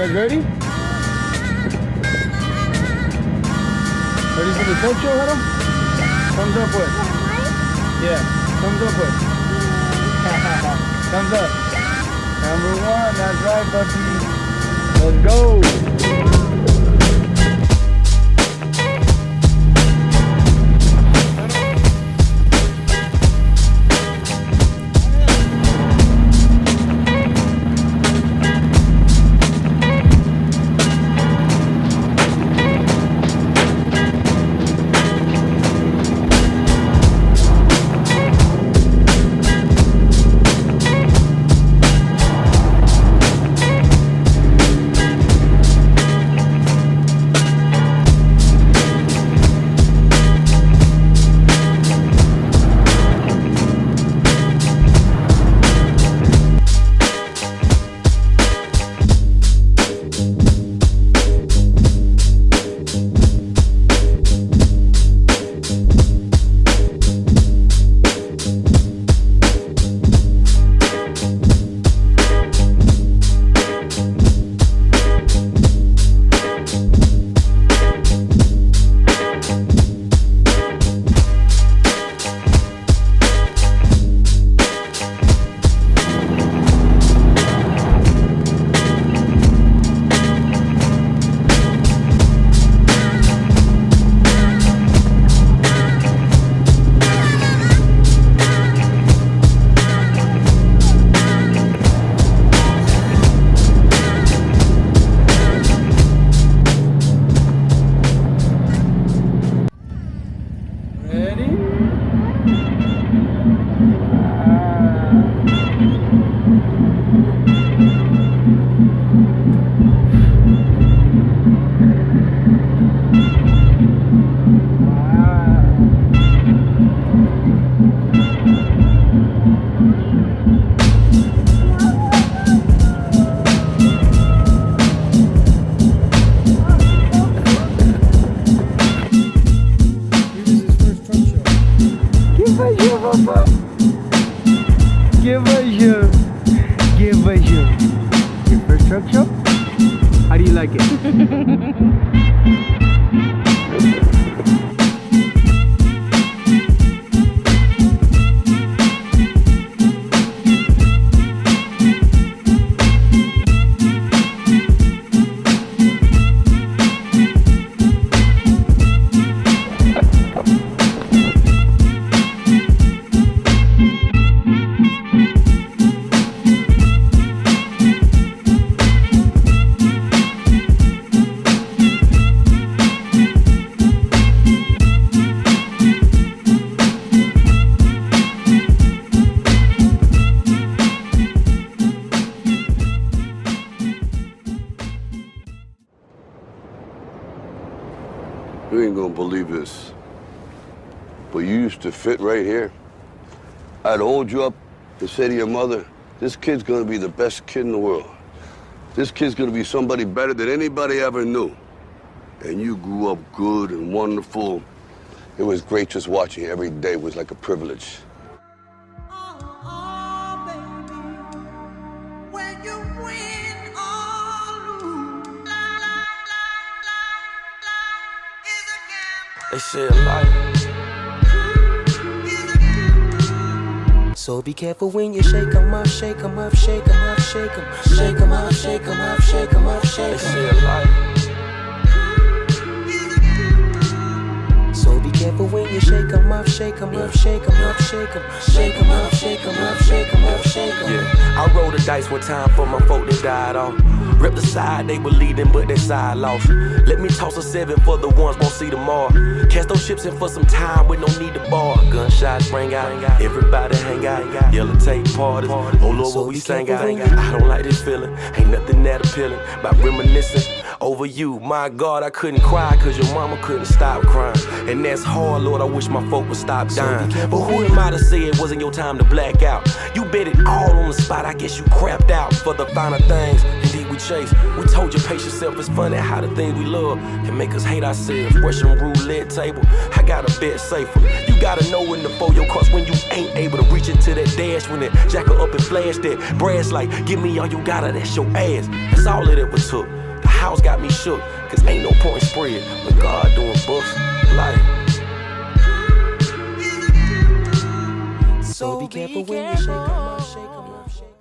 guys ready? Ready for the truck show, Huddle? Thumbs up with. Yeah, thumbs up with. Thumbs up. Number one, that's right, puppy. Let's go. Give us your first truck show. How do you like it? You ain't gonna believe this, but you used to fit right here. I'd hold you up and say to your mother, this kid's gonna be the best kid in the world. This kid's gonna be somebody better than anybody ever knew. And you grew up good and wonderful. It was great just watching you every day. It was like a privilege. They say a life. So be careful when you shake 'em up, shake 'em up, shake 'em up, shake 'em, shake 'em up, shake 'em up, shake 'em up, shake 'em. They say a life. So be careful when you shake 'em up, shake 'em up, shake 'em up, shake 'em, shake 'em up, shake 'em up, shake 'em up, shake 'em. Yeah, I rolled the dice one time for my folk that died off. Rep the side they were leading, but that side lost. Let me toss a 7 for the ones won't see tomorrow. Cast those chips in for some time with no need to bar. Gunshots ring out, everybody hang out. Yellow tape parties, oh Lord, what we sang out. I don't like this feeling, ain't nothing that appealing. By reminiscing over you, my God, I couldn't cry cause your mama couldn't stop crying. And that's hard, Lord, I wish my folk would stop dying. But who am I to say it wasn't your time to black out? You bet it all on the spot, I guess you crapped out for the finer things. Indeed we chase. We told you pace yourself, it's funny how the things we love can make us hate ourselves. Russian roulette table, I got a bet safer. You You gotta know when to fold your cards when you ain't able to reach into that dash. When that jacker up and flash that brass like, give me all you got, that's your ass. That's all it ever took. The house got me shook, cause ain't no point spread when God doing books like. So be careful when you shake 'em up, shake 'em up, shake 'em up.